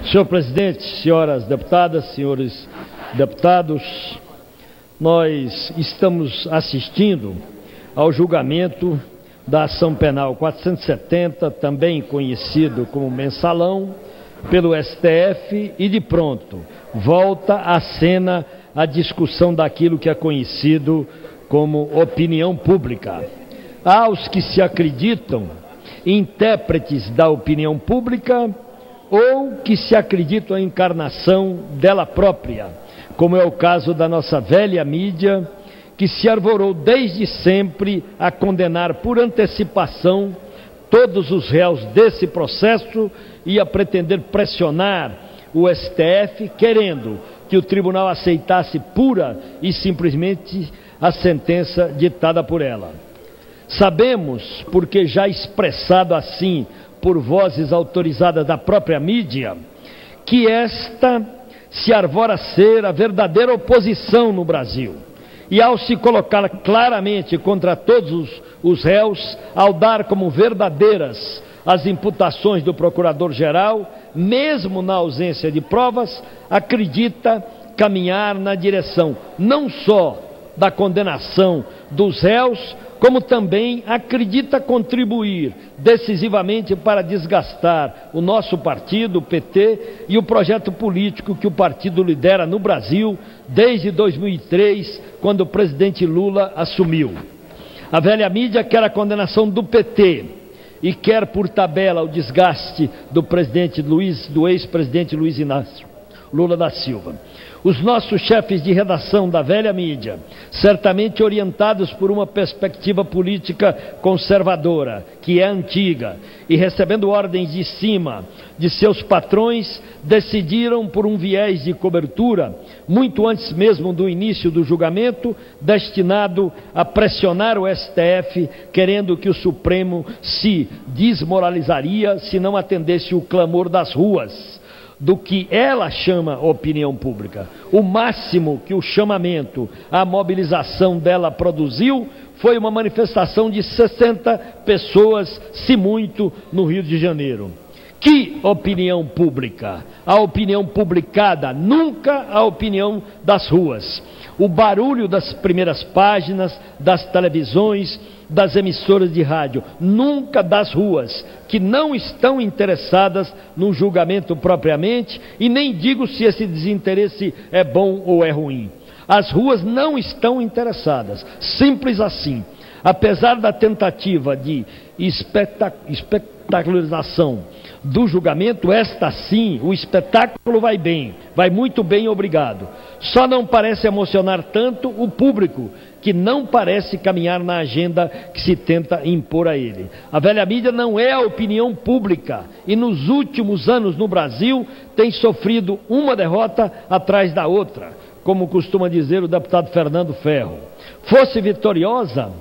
Senhor presidente, senhoras deputadas, senhores deputados, nós estamos assistindo ao julgamento da ação penal 470, também conhecido como mensalão, pelo STF, e de pronto volta à cena a discussão daquilo que é conhecido como opinião pública. Há os que se acreditam intérpretes da opinião pública ou que se acreditam a encarnação dela própria, como é o caso da nossa velha mídia, que se arvorou desde sempre a condenar por antecipação todos os réus desse processo e a pretender pressionar o STF, querendo que o tribunal aceitasse pura e simplesmente a sentença ditada por ela. Sabemos, porque já expressado assim por vozes autorizadas da própria mídia, que esta se arvora ser a verdadeira oposição no Brasil. E ao se colocar claramente contra todos os réus, ao dar como verdadeiras as imputações do procurador-geral, mesmo na ausência de provas, acredita caminhar na direção não só da condenação dos réus, como também acredita contribuir decisivamente para desgastar o nosso partido, o PT, e o projeto político que o partido lidera no Brasil desde 2003, quando o presidente Lula assumiu. A velha mídia quer a condenação do PT e quer por tabela o desgaste do ex-presidente Luiz Inácio Lula da Silva. Os nossos chefes de redação da velha mídia, certamente orientados por uma perspectiva política conservadora, que é antiga, e recebendo ordens de cima de seus patrões, decidiram por um viés de cobertura, muito antes mesmo do início do julgamento, destinado a pressionar o STF, querendo que o Supremo se desmoralizaria se não atendesse o clamor das ruas, do que ela chama opinião pública. O máximo que o chamamento, a mobilização dela produziu foi uma manifestação de 60 pessoas, se muito, no Rio de Janeiro. Que opinião pública? A opinião publicada, nunca a opinião das ruas. O barulho das primeiras páginas, das televisões, das emissoras de rádio, nunca das ruas, que não estão interessadas no julgamento propriamente, e nem digo se esse desinteresse é bom ou é ruim. As ruas não estão interessadas, simples assim. Apesar da tentativa de espetacularização do julgamento, esta sim, o espetáculo vai bem, vai muito bem, obrigado. Só não parece emocionar tanto o público, que não parece caminhar na agenda que se tenta impor a ele. A velha mídia não é a opinião pública e nos últimos anos no Brasil tem sofrido uma derrota atrás da outra, como costuma dizer o deputado Fernando Ferro. Fosse vitoriosa,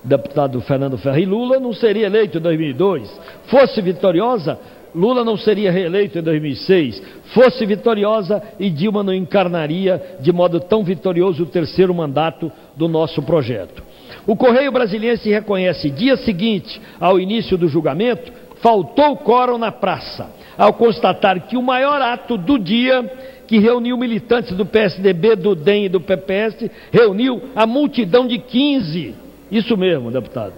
deputado Fernando Ferro, e Lula não seria eleito em 2002. Fosse vitoriosa, Lula não seria reeleito em 2006. Fosse vitoriosa, e Dilma não encarnaria de modo tão vitorioso o terceiro mandato do nosso projeto. O Correio Brasiliense reconhece, dia seguinte ao início do julgamento, faltou quórum na praça, ao constatar que o maior ato do dia, que reuniu militantes do PSDB, do DEM e do PPS, reuniu a multidão de 15, isso mesmo, deputado,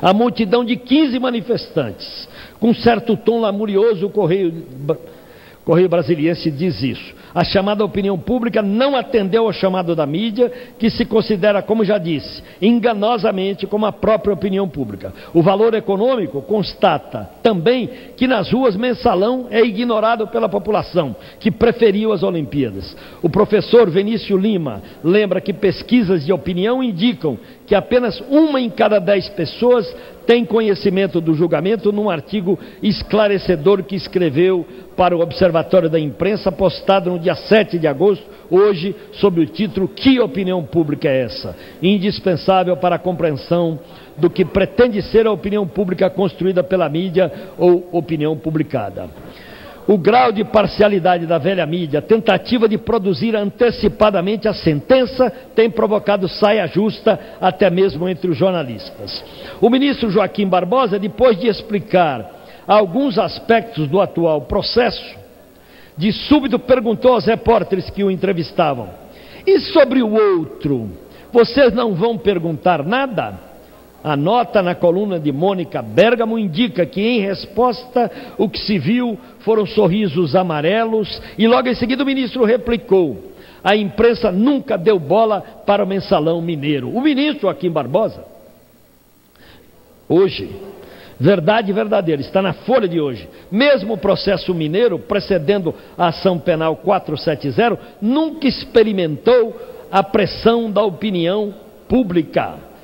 a multidão de 15 manifestantes. Com certo tom lamurioso, o Correio Brasiliense diz isso. A chamada opinião pública não atendeu ao chamado da mídia, que se considera, como já disse, enganosamente como a própria opinião pública. O Valor Econômico constata também que nas ruas mensalão é ignorado pela população, que preferiu as Olimpíadas. O professor Vinícius Lima lembra que pesquisas de opinião indicam que apenas 1 em cada 10 pessoas tem conhecimento do julgamento, num artigo esclarecedor que escreveu para o Observatório da Imprensa, postado no dia 7 de agosto, hoje, sob o título "Que opinião pública é essa?", indispensável para a compreensão do que pretende ser a opinião pública construída pela mídia ou opinião publicada. O grau de parcialidade da velha mídia, a tentativa de produzir antecipadamente a sentença, tem provocado saia justa até mesmo entre os jornalistas. O ministro Joaquim Barbosa, depois de explicar alguns aspectos do atual processo, de súbito perguntou aos repórteres que o entrevistavam: e sobre o outro, vocês não vão perguntar nada? A nota na coluna de Mônica Bergamo indica que, em resposta, o que se viu foram sorrisos amarelos, e logo em seguida o ministro replicou: a imprensa nunca deu bola para o mensalão mineiro. O ministro Joaquim Barbosa, hoje, verdade verdadeira, está na Folha de hoje, mesmo o processo mineiro, precedendo a ação penal 470, nunca experimentou a pressão da opinião publicada.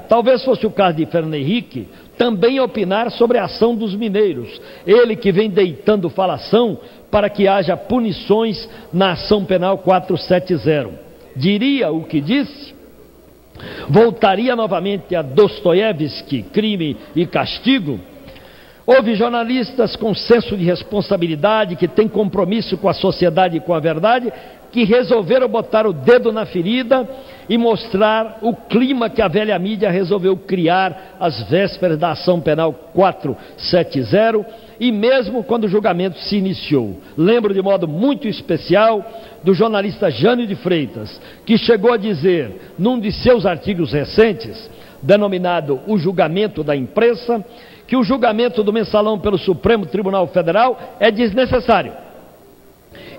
Talvez fosse o caso de Fernando Henrique também opinar sobre a ação dos mineiros, ele que vem deitando falação para que haja punições na ação penal 470. Diria o que disse? Voltaria novamente a Dostoiévski, Crime e Castigo? Houve jornalistas com senso de responsabilidade, que têm compromisso com a sociedade e com a verdade, que resolveram botar o dedo na ferida e mostrar o clima que a velha mídia resolveu criar às vésperas da ação penal 470 e mesmo quando o julgamento se iniciou. Lembro de modo muito especial do jornalista Jânio de Freitas, que chegou a dizer, num de seus artigos recentes, denominado O Julgamento da Imprensa, que o julgamento do mensalão pelo Supremo Tribunal Federal é desnecessário.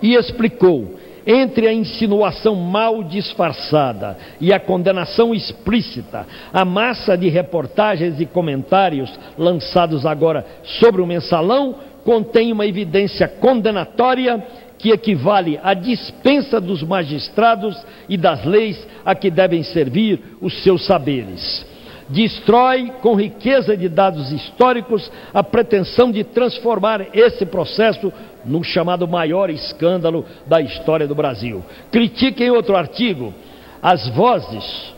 E explicou: entre a insinuação mal disfarçada e a condenação explícita, a massa de reportagens e comentários lançados agora sobre o mensalão contém uma evidência condenatória que equivale à dispensa dos magistrados e das leis a que devem servir os seus saberes. Destrói, com riqueza de dados históricos, a pretensão de transformar esse processo no chamado maior escândalo da história do Brasil. Critica em outro artigo As Vozes,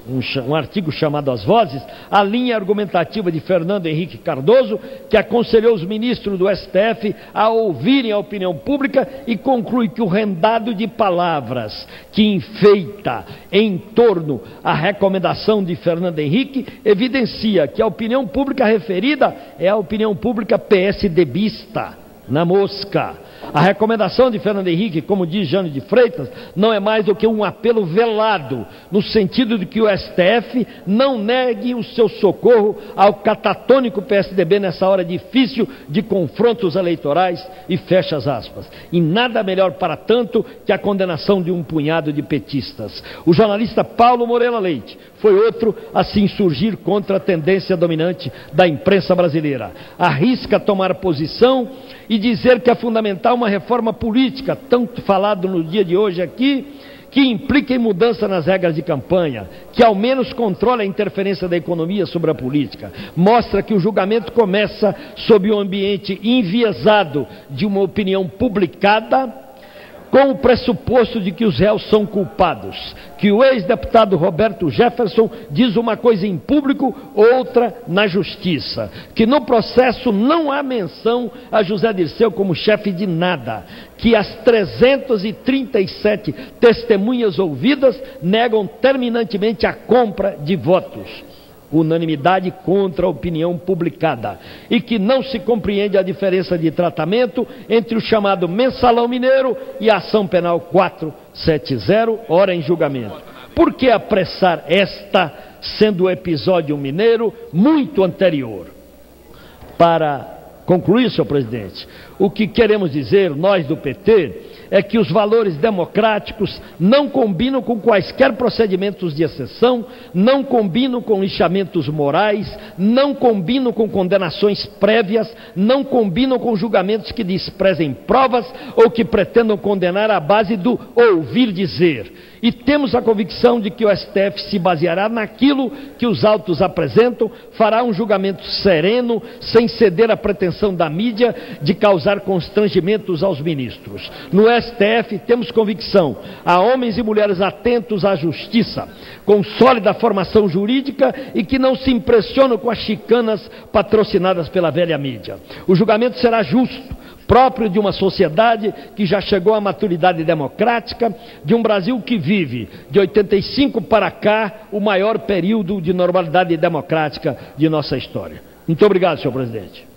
um artigo chamado As Vozes, a linha argumentativa de Fernando Henrique Cardoso, que aconselhou os ministros do STF a ouvirem a opinião pública, e conclui que o rendado de palavras que enfeita em torno à recomendação de Fernando Henrique evidencia que a opinião pública referida é a opinião pública PSDBista, na mosca. A recomendação de Fernando Henrique, como diz Jânio de Freitas, não é mais do que um apelo velado, no sentido de que o STF não negue o seu socorro ao catatônico PSDB nessa hora difícil de confrontos eleitorais, e fecha as aspas. E nada melhor para tanto que a condenação de um punhado de petistas. O jornalista Paulo Moreira Leite foi outro a se insurgir contra a tendência dominante da imprensa brasileira. Arrisca tomar posição e dizer que é fundamental uma reforma política, tanto falado no dia de hoje aqui, que implica em mudança nas regras de campanha, que ao menos controle a interferência da economia sobre a política. Mostra que o julgamento começa sob um ambiente enviesado de uma opinião publicada, com o pressuposto de que os réus são culpados, que o ex-deputado Roberto Jefferson diz uma coisa em público, outra na justiça, que no processo não há menção a José Dirceu como chefe de nada, que as 337 testemunhas ouvidas negam terminantemente a compra de votos. Unanimidade contra a opinião publicada, e que não se compreende a diferença de tratamento entre o chamado mensalão mineiro e a ação penal 470, ora em julgamento. Por que apressar esta, sendo o episódio mineiro muito anterior? Para concluir, senhor presidente, o que queremos dizer, nós do PT, é que os valores democráticos não combinam com quaisquer procedimentos de exceção, não combinam com lixamentos morais, não combinam com condenações prévias, não combinam com julgamentos que desprezem provas ou que pretendam condenar à base do ouvir dizer. E temos a convicção de que o STF se baseará naquilo que os autos apresentam, fará um julgamento sereno, sem ceder à pretensão da mídia de causar constrangimentos aos ministros. No STF temos convicção, há homens e mulheres atentos à justiça, com sólida formação jurídica e que não se impressionam com as chicanas patrocinadas pela velha mídia. O julgamento será justo, próprio de uma sociedade que já chegou à maturidade democrática, de um Brasil que vive, de 85 para cá, o maior período de normalidade democrática de nossa história. Muito obrigado, senhor presidente.